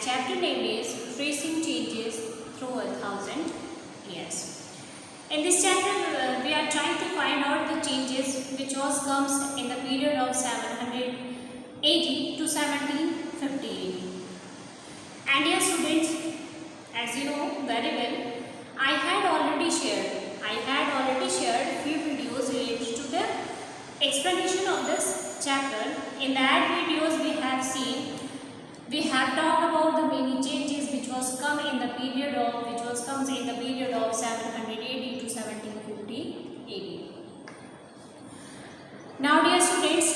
chapter name is Tracing Changes Through 1,000 Years. In this chapter, we are trying to find out the changes which was comes in the period of 780 to 1750 AD. And dear students, as you know very well, I had already shared few videos related to the explanation of this chapter. In that videos we have talked about the many changes which comes in the period of 780 to 1750 AD. Now dear students,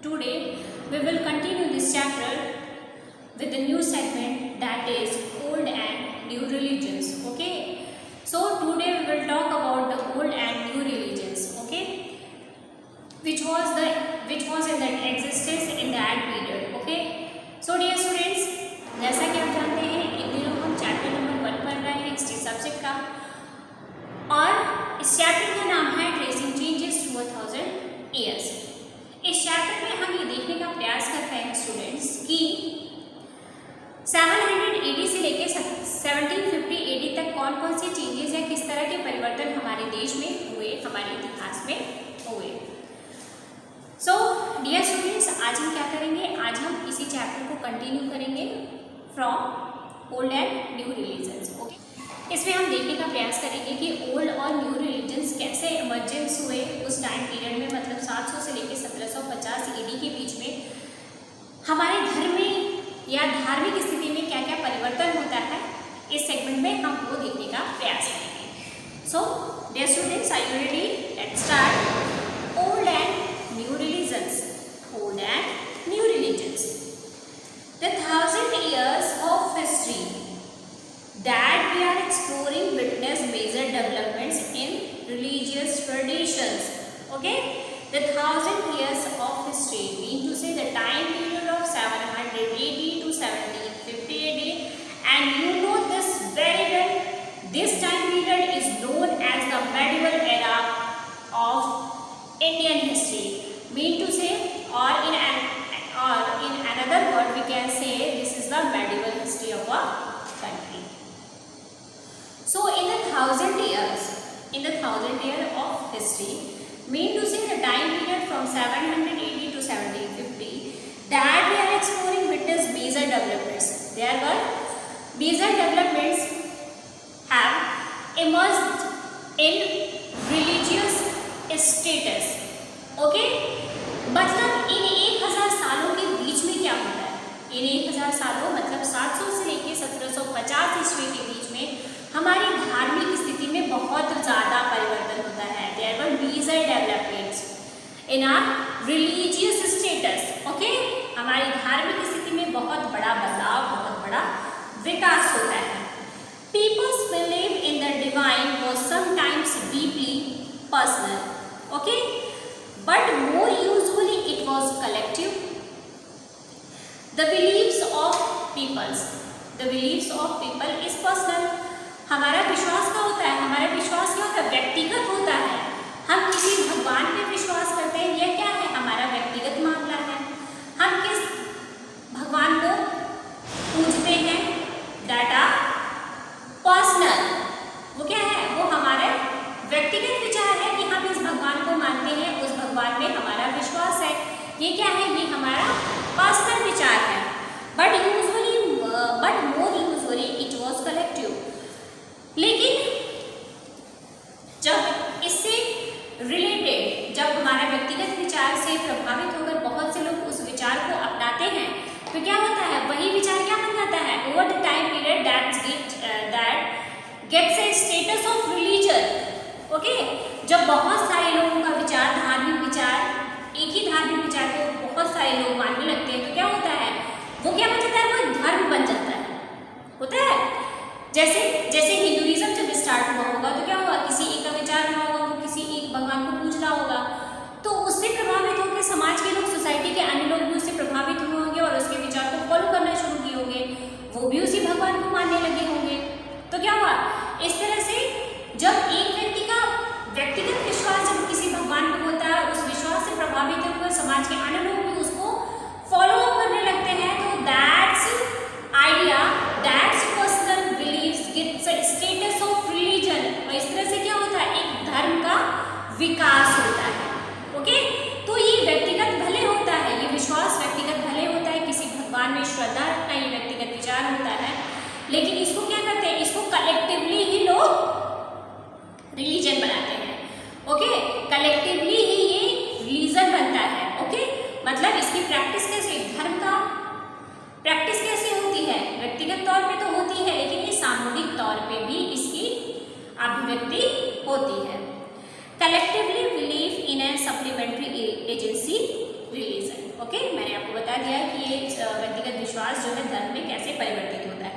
today we will continue this chapter with the new segment, that is old and new religions. Okay, so today we will talk about the old and new religions, okay, which was in the existence in that period. Okay, so dear students, जैसा कि आप जानते हैं इन दिनों हम chapter number 1 पढ़ रहे हैं हिस्ट्री सब्जेक्ट का, और इस चैप्टर का नाम है ट्रेसिंग चेंजेस थ्रू 1000 ईयर्स। इस चैप्टर में हम ये देखने का प्रयास कर रहे हैं स्टूडेंट्स कि 780 से लेकर 1750 AD तक कौन कौन से चेंजेस या किस तरह के परिवर्तन हमारे देश में हुए, हमारे इतिहास में हुए। सो डियर स्टूडेंट्स, आज हम क्या करेंगे, आज हम इसी चैप्टर को कंटिन्यू करेंगे from old and new religions. Okay, इसमें हम देखने का प्रयास करेंगे कि ओल्ड और न्यू रिलीजन्स कैसे इमर्जेंस हुए उस टाइम पीरियड में, मतलब 700 से लेकर 1750 AD के बीच में हमारे धर्म में या धार्मिक स्थिति में क्या क्या परिवर्तन होता है। इस सेगमेंट में हम वो देखने का प्रयास करेंगे। So dear students, are you ready? Let's start. Old and new religions. Old and new religions, the 1000 years of history that we are exploring witness major developments in religious traditions. Okay, the 1000 years of history mean to say the time period of 780 to 1750 AD, and you know this very well. This time period is known as the medieval era of Indian history. Mean to say, or in another word we can say this is the medieval history of a country. So in the 1000 years of history, mean to say the time period from 780 to 1750 that we are exploring witness major developments. There were major developments have emerged in religious status. Okay, मतलब इन 1000 सालों के बीच में क्या होता है, इन 1000 सालों मतलब 700 से लेकर 1750 ईस्वी के बीच में हमारी धार्मिक स्थिति में बहुत ज़्यादा परिवर्तन होता है। There were major developments in our religious status. Okay, हमारी धार्मिक स्थिति में बहुत बड़ा बदलाव, बहुत बड़ा विकास होता है। People's belief in the divine was sometimes deeply personal. Okay, but more usually it was collective. The beliefs of people is personal. हमारा विश्वास क्या होता है, हमारा विश्वास क्या होता है, व्यक्तिगत होता है। हम किसी भगवान पे विश्वास करते हैं, यह क्या है, हमारा व्यक्तिगत मामला है। हम किस भगवान को पूजते हैं, दैट आर पर्सनल। वो क्या है, वो हमारे व्यक्तिगत विचार है कि हम इस भगवान को मानते हैं, उस भगवान में हमारा विश्वास है। ये क्या है, ये हमारा पर्सनल विचार है। But more usually it was collective. लेकिन जब इससे रिलेटेड, जब हमारा व्यक्तिगत विचार से प्रभावित होकर बहुत से लोग उस विचार को अपनाते हैं, तो क्या होता है, वही विचार क्या बन जाता है, over the time period that gets a status of religion. Okay, जब बहुत सारे लोगों का विचार, धार्मिक विचार, एक ही धार्मिक विचार को बहुत सारे लोग मानने लगते हैं, तो क्या होता है, वो क्या बन जाता है, वो धर्म बन जाता है। होता है जैसे हिंदुइज्म जब स्टार्ट हुआ होगा तो क्या होगा, किसी एक का विचार रहा होगा, वो किसी एक भगवान को पूज रहा होगा, तो उससे प्रभावित होकर समाज के लोग, सोसाइटी के अन्य लोग भी उससे प्रभावित हुए होंगे और उसके विचार को फॉलो करना शुरू किए होंगे, वो भी उसी भगवान को मानने लगे होंगे। तो क्या हुआ, इस तरह से जब एक व्यक्ति का व्यक्तिगत विश्वास जब किसी भगवान पर होता है, उस विश्वास से प्रभावित होकर समाज के अन्य लोग भी उसको फॉलो अप करने लगते हैं, तो दैट्स विचार होता है, लेकिन इसको क्या करते हैं, इसको कलेक्टिवली ही लोग रिलीजन बनाते हैं। ओके, कलेक्टिवली ही ये रिलीजन बनता है। ओके, मतलब इसकी प्रैक्टिस कैसे, धर्म का प्रैक्टिस कैसे होती है, व्यक्तिगत तौर पे तो होती है, लेकिन ये सामूहिक तौर पे भी इसकी अभिव्यक्ति होती है। Collectively believe in A supplementary agency religion. Okay, मैंने आपको बता दिया कि ये व्यक्तिगत विश्वास जो है धर्म में कैसे परिवर्तित होता है।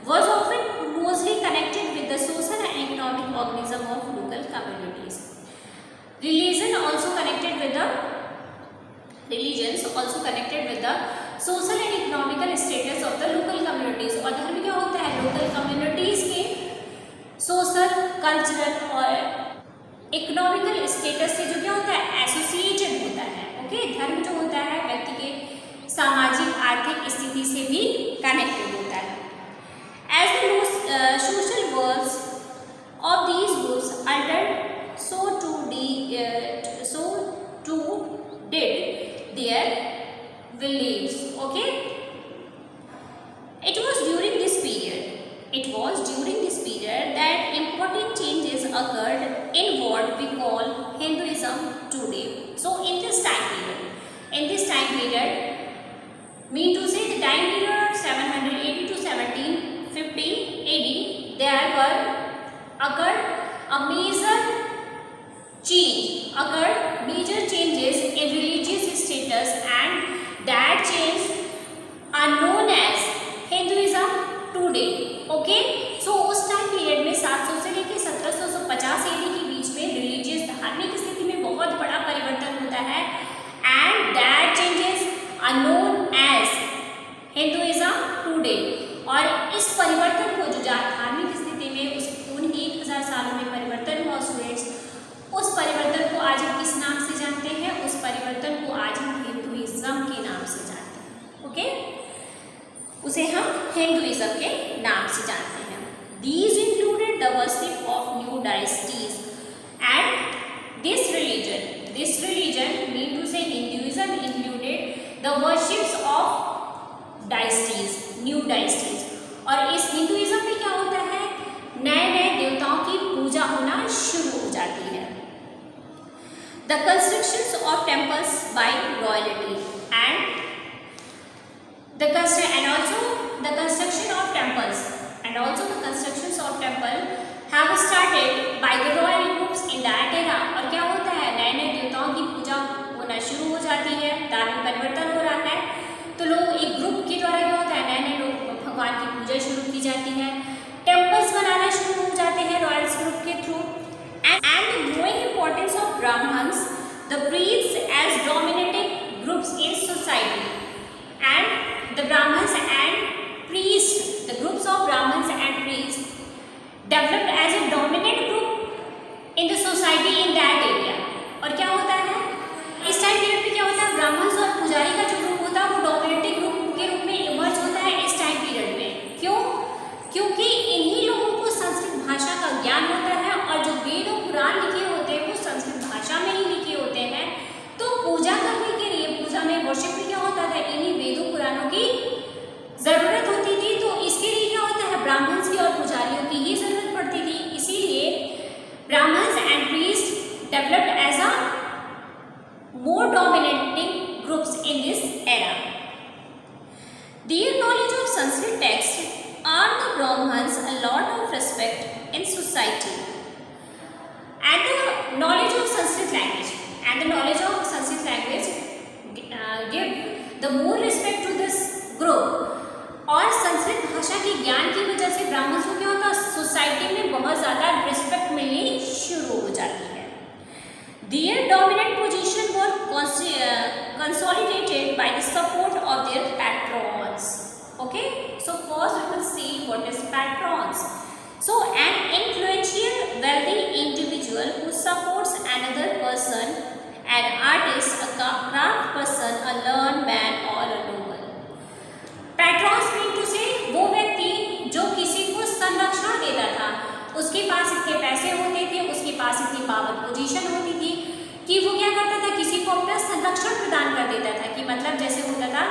Was often closely connected with the social and economic organism of local communities. Religions also connected with the social and economical status of the local communities. और धर्म क्या होता है, लोकल कम्युनिटीज के सोशल, कल्चरल और इकोनॉमिकल स्टेटस से जो क्या होता है, एसोसिएटेड होता है। ओके, धर्म जो होता है व्यक्ति के सामाजिक आर्थिक स्थिति से भी कनेक्टेड होता है। As the social worlds of these groups altered, so too did their beliefs. Okay, it was during this period that important changes occurred in what we call Hinduism today. So in this time period, mean to say the time period of 780 to 1750 AD, there occurred major changes in religious status, and that change are known as Hinduism today. Okay, so उस time period में 700 से लेकर 1750 AD के बीच में religious धार्मिक स्थिति में बहुत बड़ा परिवर्तन होता है, and that changes are known as Hinduism today. और इस परिवर्तन को जो धार्मिक स्थिति में उन 1000 सालों में परिवर्तन हुआ स्टूडेंट्स, उस परिवर्तन को आज हम किस नाम से जानते हैं, उस परिवर्तन को आज हम हिंदुइज्म के नाम से जानते हैं। ओके, उसे हम हिंदुइज्म के नाम से जानते हैं। These included the worship of new deities, and this religion mean to say Hinduism included the worships of deities, new deities। और इस हिंदुइज्म में क्या होता है, नए देवताओं की पूजा होना शुरू हो जाती है। The constructions of temples by royalty and the construction of temple have started by the royal groups in that era। और क्या होता है, नए देवताओं की पूजा होना शुरू हो जाती है, धार्मिक परिवर्तन हो रहा है, तो लोग एक ग्रुप के द्वारा क्या होता है, नए लोग भगवान की पूजा शुरू की जाती है, टेम्पल्स बनाना शुरू हो जाते हैं रॉयल्स ग्रुप के through. And the growing importance of Brahmins, the priests as dominating groups in society, and the Brahmins and priest, the groups of Brahmins and priest developed as a dominant group in the society in that area. और क्या होता है, इस time period पे क्या होता है, Brahmins और पुजारी का जो ग्रुप होता है वो डोमिनेटिंग ग्रुप के रूप में इमर्ज होता है इस टाइम पीरियड में। क्यों? क्योंकि इन्हीं लोगों को संस्कृत भाषा का ज्ञान होता है, और जो वेद और पुराण लिखे होते हैं वो संस्कृत भाषा में ही लिखे होते हैं, तो पूजा करने के लिए, पूजा में वर्शिप में क्या होता था, इन्हीं वेदों पुराणों की जरूरत होती थी। तो इसके लिए क्या होता है, ब्राह्मण्स की और पुजारियों की ही जरूरत पड़ती थी। इसीलिए Brahmins and priest developed as a more dominating groups in this era. Their knowledge of Sanskrit text earned the Brahmins a lot of respect in society, and the knowledge of Sanskrit language give the more respect to this group। और संस्कृत भाषा के ज्ञान की वजह से ब्राह्मणों को क्या होता है, सोसाइटी में बहुत ज़्यादा रिस्पेक्ट मिलनी शुरू हो जाती है। Their dominant position were consolidated by the support of their patrons। Okay, so first we will see what is patrons। So an influential, wealthy individual who supports another person, an artist, a craft person, a learned man or a noble। Patrons mean to say वो व्यक्ति जो किसी को संरक्षण देता था, उसके पास इतने पैसे होते थे, उसके पास इतनी पावर पोजीशन होती थी कि वो क्या करता था, किसी को अपना संरक्षण प्रदान कर देता था। कि मतलब जैसे होता था,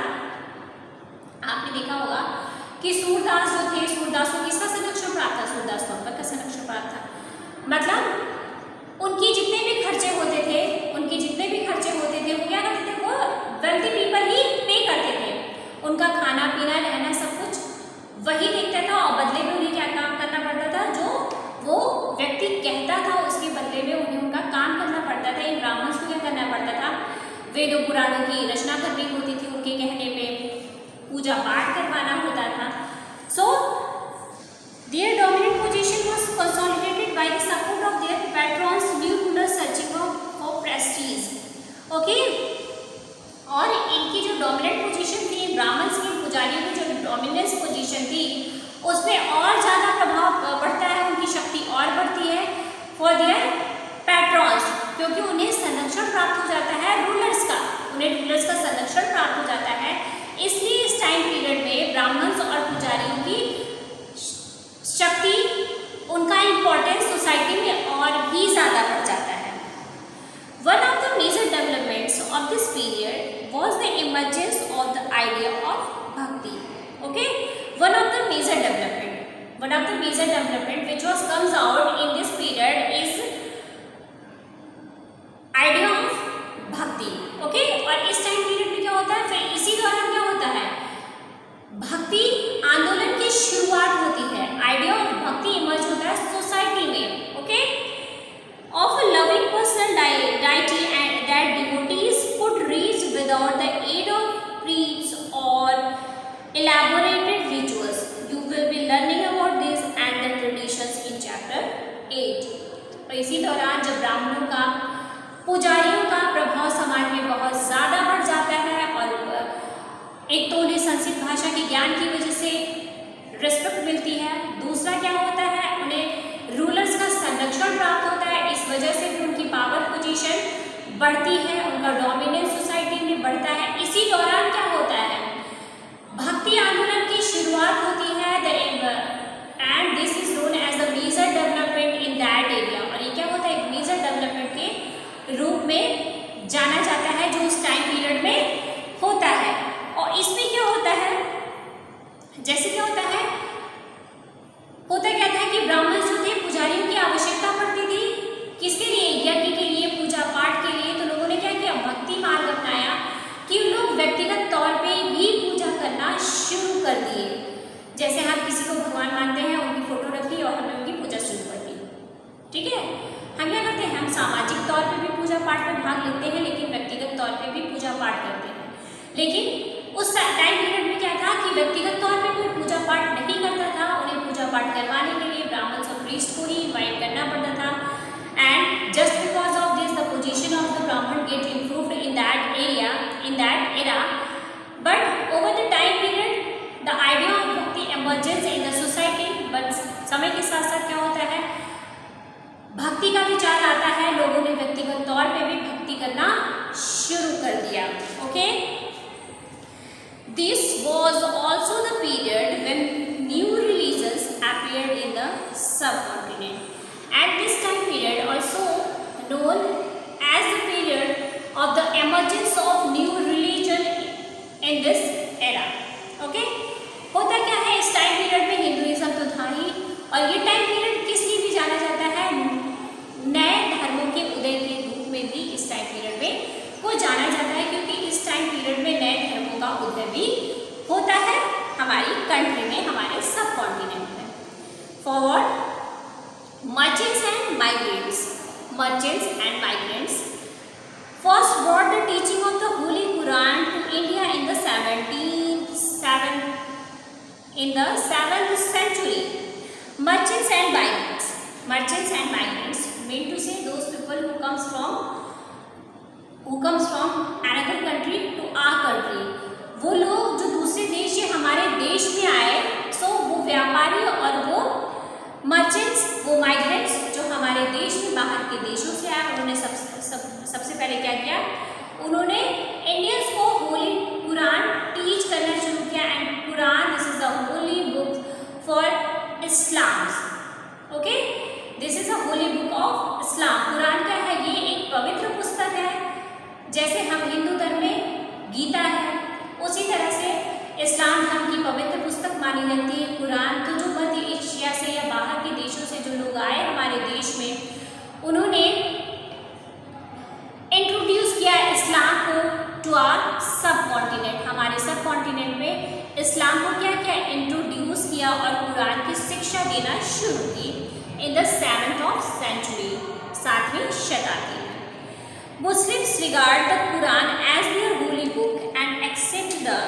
आपने देखा होगा कि सूरदास जो थे, सूरदास को किसका संरक्षण प्राप्त था? सूरदास को अकबर का संरक्षण प्राप्त था। मतलब उनकी जितने भी खर्चे होते थे, वो क्या करते थे? वो वेल्दी पीपल ही पे करते थे। उनका खाना पीना रहना सब कुछ वही देखता था, और बदले में उन्हें क्या काम करना पड़ता था? जो वो व्यक्ति कहता था उसके बदले में उन्हें उनका काम करना पड़ता था। इन ब्राह्मण्स को क्या करना पड़ता था? वेदों पुराणों की रचना करनी होती थी उनके कहने पे, पूजा पाठ करवाना होता था। सो their dominant position was consolidated by the support of their patrons, new rulers searching for prestige. Okay? और इनकी जो डोमिनेंट पोजीशन थी, ब्राह्मण्स की पुजारियों की जो डोमिनेंस पोजीशन थी, उसमें और ज़्यादा प्रभाव पड़ता है, उनकी शक्ति और बढ़ती है फॉर देयर पैट्रॉन्स, क्योंकि उन्हें संरक्षण प्राप्त हो जाता है रूलर्स का, उन्हें रूलर्स का संरक्षण प्राप्त हो जाता है। इसलिए इस टाइम पीरियड में ब्राह्मण्स और पुजारियों की शक्ति, उनका इम्पोर्टेंस सोसाइटी में और भी ज़्यादा बढ़ जाता है। One of the major developments of this period was the emergence of the idea of bhakti. Okay, one of the major development which was comes out in this period is idea of bhakti. Okay, और इस time period में क्या होता है? फिर इसी दौरान क्या होता है? भक्ति आंदोलन की शुरुआत होती है। आइडिया ऑफ भक्ति इमर्ज होता है सोसाइटी में। Okay, of a loving personal deity and that devotees could reach without the aid of priests or elaborated rituals. You will be learning about this and the traditions in chapter 8. तो इसी दौरान जब ब्राह्मणों का, पुजारियों का प्रभाव समाज में बहुत ज़्यादा बढ़ जाता है, और एक तो उन्हें संस्कृत भाषा के ज्ञान की वजह से रिस्पेक्ट मिलती है, दूसरा क्या होता है? उन्हें रूलर्स का संरक्षण प्राप्त होता है। इस वजह से भी उनकी पावर पोजीशन बढ़ती है, उनका डोमिनेंस सोसाइटी में बढ़ता है। इसी दौरान क्या होता है? भक्ति आंदोलन की शुरुआत होती है, and this is known as the major development in that area. और ये क्या होता है? एक मेजर डेवलपमेंट के रूप में जाना जाता है जो उस टाइम पीरियड में होता है। और इसमें क्या होता है? जैसे क्या होता है? होता क्या था कि ब्राह्मण जो थे, पुजारियों की आवश्यकता पड़ती थी, किसके लिए? यज्ञ के लिए, पूजा पाठ के लिए। तो लोगों ने क्या किया? भक्ति मार्ग अपनाया कि लोग व्यक्तिगत तौर पे भी पूजा करना शुरू कर दिए। जैसे हम किसी को भगवान मानते हैं, उनकी फोटो रख ली और हमने उनकी पूजा शुरू कर दी। ठीक है, हम क्या करते हैं? हम सामाजिक तौर पे भी पूजा पाठ में भाग लेते हैं, लेकिन व्यक्तिगत तौर पे भी पूजा पाठ करते हैं। लेकिन उस टाइम पीरियड में क्या था कि व्यक्तिगत तौर पे कोई पूजा पाठ नहीं करता था, उन्हें पूजा पाठ करवाने के लिए ब्राह्मण और प्रीस्ट को ही इन्वाइट करना पड़ता था। And just because of this the position of the Brahmin get improved in that era, but over the time period the idea of bhakti emergence in the society. But समय के साथ साथ क्या होता है? भक्ति का विचार आता है, लोगों ने व्यक्तिगत तौर पे भी भक्ति करना शुरू कर दिया। Okay, this was also the period when new religions appeared in the subcontinent. At this time period also known as the period of the emergence of new religion in this era. Okay, होता क्या है? इस time period में Hinduism तो था ही, और ये time period किस लिए भी जाना जाता है? नए धर्मों के उदय के रूप में भी इस टाइम पीरियड में को जाना जाता है, क्योंकि इस टाइम पीरियड में नए धर्मों का उदय भी होता है हमारी कंट्री में, हमारे सब कॉन्टिनेंट में। Forward, merchants and migrants first brought the teaching of the holy Quran to India in the 7th century. Merchants and migrants mean to say those people who comes from another country to our country. वो लोग जो दूसरे देश से हमारे देश में आए, सो वो व्यापारी और वो मर्चेंट्स, वो माइग्रेंट्स जो हमारे देश में बाहर के देशों से आए, उन्होंने सबसे पहले क्या किया? उन्होंने इंडियंस को होली कुरान टीच करना शुरू किया। And Quran, this is the Holi book for Islam. Okay, this is a Holi book of Islam. Quran क्या है? ये एक पवित्र पुस्तक है। जैसे हम हिंदू धर्म में गीता है, उसी तरह से इस्लाम धर्म की पवित्र पुस्तक मानी देना शुरू की इन द 7th century, 7वीं शताब्दी में. Muslims regard the Quran as their holy book and accept the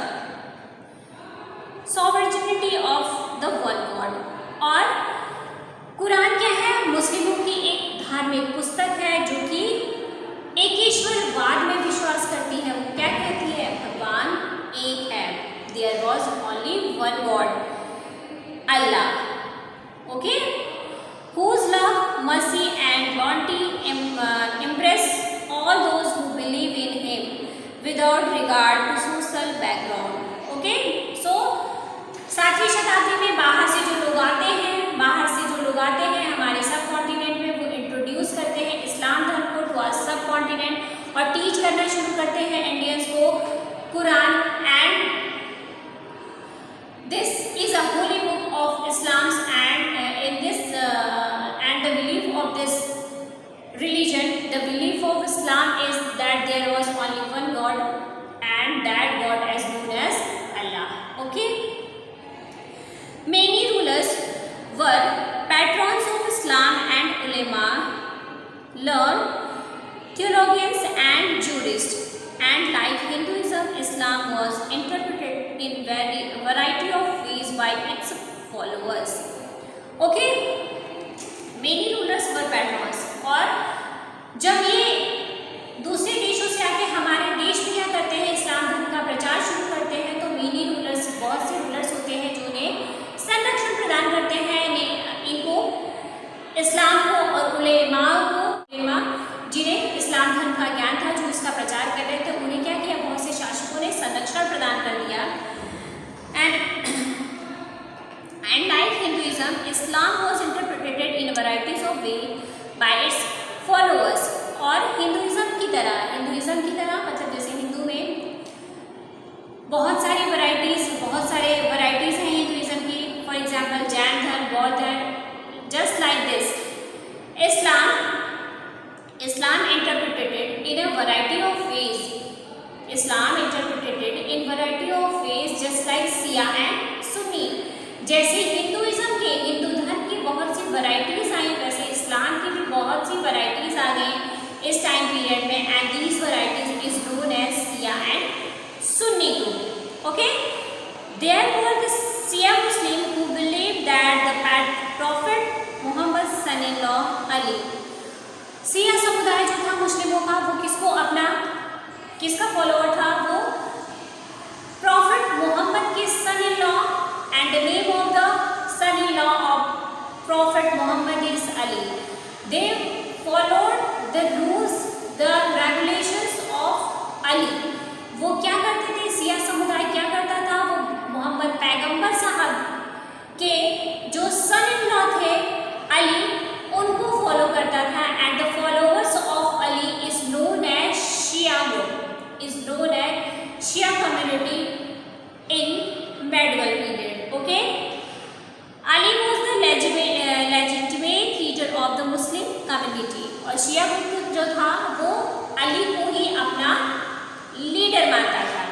sovereignty of the one God. और कुरान क्या है? मुस्लिमों की एक धार्मिक पुस्तक है जो कि एकेश्वरवाद में विश्वास करती है. वो क्या कहती है? भगवान एक है. There was only one God, Allah. Okay? Whose love, mercy and bounty embrace all those who believe in Him without regard to social background. Okay? So 7वीं शताब्दी में बाहर से जो लोग आते हैं हमारे सब कॉन्टिनेंट में, वो इंट्रोड्यूस करते हैं इस्लाम धर्म को टू आवर सब कॉन्टिनेंट और टीच करना शुरू करते हैं इंडियंस को Quran. And this is a holy book of Islam, and in this and the belief of this religion, the belief of Islam is that there was only one God and that God is known as Allah. Okay? Many rulers were patrons of Islam and ulama, learned theologians and jurists. And like Hinduism, Islam was interpreted in variety of ways by its followers. Okay? Many rulers were patrons. और जब ये दूसरे देशों से आके हमारे देश में क्या करते हैं, इस्लाम धर्म का प्रचार शुरू करते हैं, तो many rulers, बहुत से रूलर्स होते हैं जो उन्हें संरक्षण प्रदान करते हैं, इनको इस्लाम को और उलेमा जिन्हें इस्लाम धर्म का ज्ञान था, जो इसका प्रचार कर रहे थे, उन्हें क्या किया? बहुत से शासकों ने संरक्षण प्रदान कर दिया. And like Hinduism, Islam was interpreted in varieties of way by it's followers. और हिंदुइज्म की तरह मतलब जैसे हिंदू में बहुत सारे वैरायटीज हैं हिंदुइज्म की. फॉर एग्जाम्पल जैन धर्म, बौद्ध धर्म. Just like this, Islam interpreted in a variety of ways. Islam interpreted in variety of ways just like Shia and Sunni. जैसे हिंदू धर्म की बहुत सी वैरायटीज आई, वैसे इस्लाम की भी बहुत सी वैरायटीज आ गई इस टाइम पीरियड में. And these varieties is known as Shia and Sunni group. Okay? There were the Shia Muslim who believed that the Prophet Muhammad son-in-law Ali. Siya समुदाय जो था मुस्लिमों का, वो किसका फॉलोअर था? वो प्रॉफिट मोहम्मद के son in law, and the name of the son in law of prophet Muhammad is Ali. They followed the rules, the regulations of Ali. वो क्या करते थे? सिया समुदाय क्या करता था? वो मोहम्मद पैगंबर साहब के जो सन इन लॉ थे अली, उनको फॉलो करता था. And the followers of Ali is known as Shia group, is known as Shia community in medieval period. Okay? Ali was the legitimate leader of the Muslim community. और शिया ग्रुप जो था वो अली को ही अपना लीडर मानता था.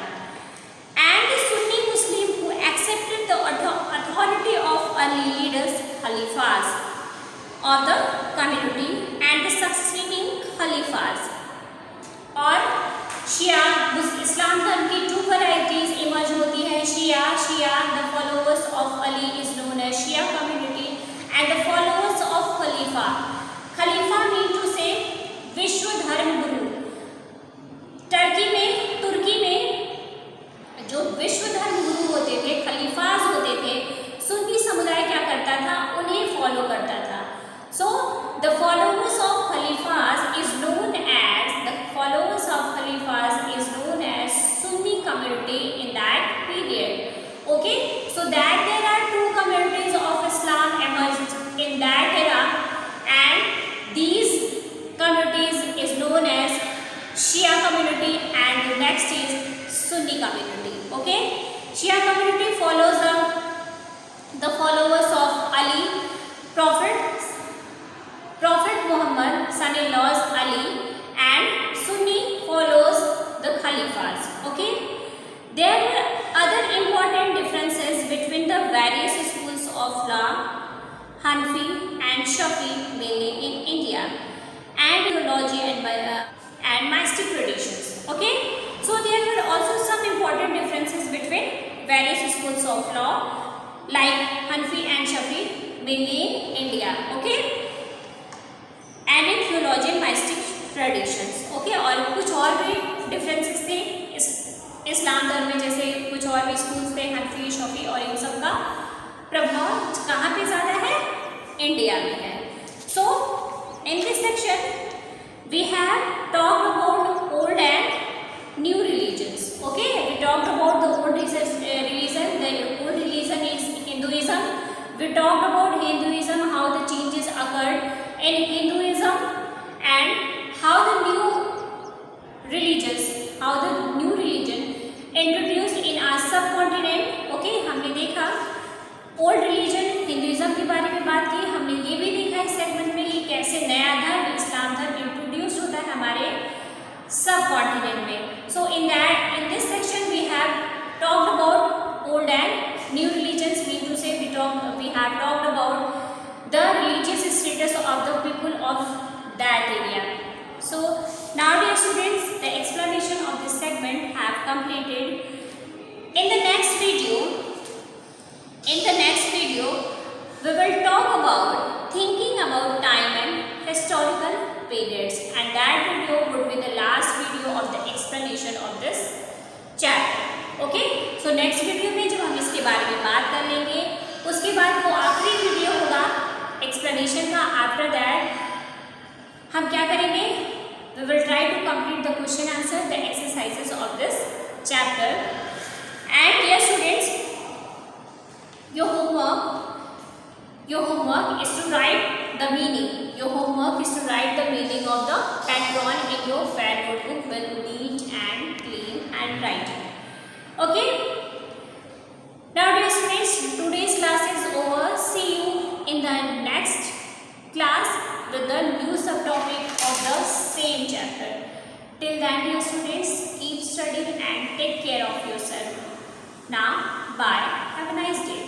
And Sunni Muslim who accepted the authority of Ali leaders, खलीफास of the community and the succeeding khalifas. और शिया इस्लाम धर्म की 2 varieties इमर्ज होती है. शिया the followers of Ali is known as Shia community, and the followers of Khalifa. Khalifa mean to say विश्व धर्म गुरु. तुर्की में जो विश्व धर्म गुरु होते थे, खलीफाज होते थे, सुन्नी समुदाय क्या करता था? उन्हें फॉलो करता था. So the followers of Khalifas is known as Sunni community in that period. Okay, so that Hanfi and Shafi mainly in India, and theology and mystic traditions. Okay, so there were also some important differences between various schools of law like Hanfi and Shafi mainly in India. Okay, and in theology and mystic traditions. Okay, और कुछ और भी differences थे इस्लाम धर्म में, जैसे कुछ और भी स्कूल्स थे हनफी शफी, और इन सब का प्रभाव कहाँ पे ज़्यादा है? इंडिया में है. So in this section we have talked about old and new religions. Okay, we talked about the old religion. The old religion is Hinduism. We talked about Hinduism, how the changes occurred in Hinduism, and how the new religion introduced in our subcontinent. Okay, हमने देखा old religion Hinduism के बारे में बात की. हमने ये भी देखा इस सेगमेंट में कि कैसे नया धर्म इस्लाम धर्म इंट्रोड्यूस होता है हमारे सबकॉन्टिनेंट में. So in this section we have talked about old and new religions. Mean to say we have talked about the religious status of the people of that area. So now dear students, the explanation of this segment have completed. In the next video we will talk about thinking about time and historical periods, and that video would be the last video of the explanation of this chapter. Okay, so next video में जब हम इसके बारे में बात कर लेंगे, उसके बाद वो आखिरी वीडियो होगा एक्सप्लेनेशन का. आफ्टर दैट हम क्या करेंगे? We will try to complete the question answer, the exercises of this chapter. And dear students, your homework is to write the meaning. Your homework is to write the meaning of the patron in your fair notebook with neat and clean handwriting. Okay, now dear students, today's class is over. See you in the next class with the new subtopic of the same chapter. Till then dear students, keep studying and take care of yourself. Now bye, have a nice day.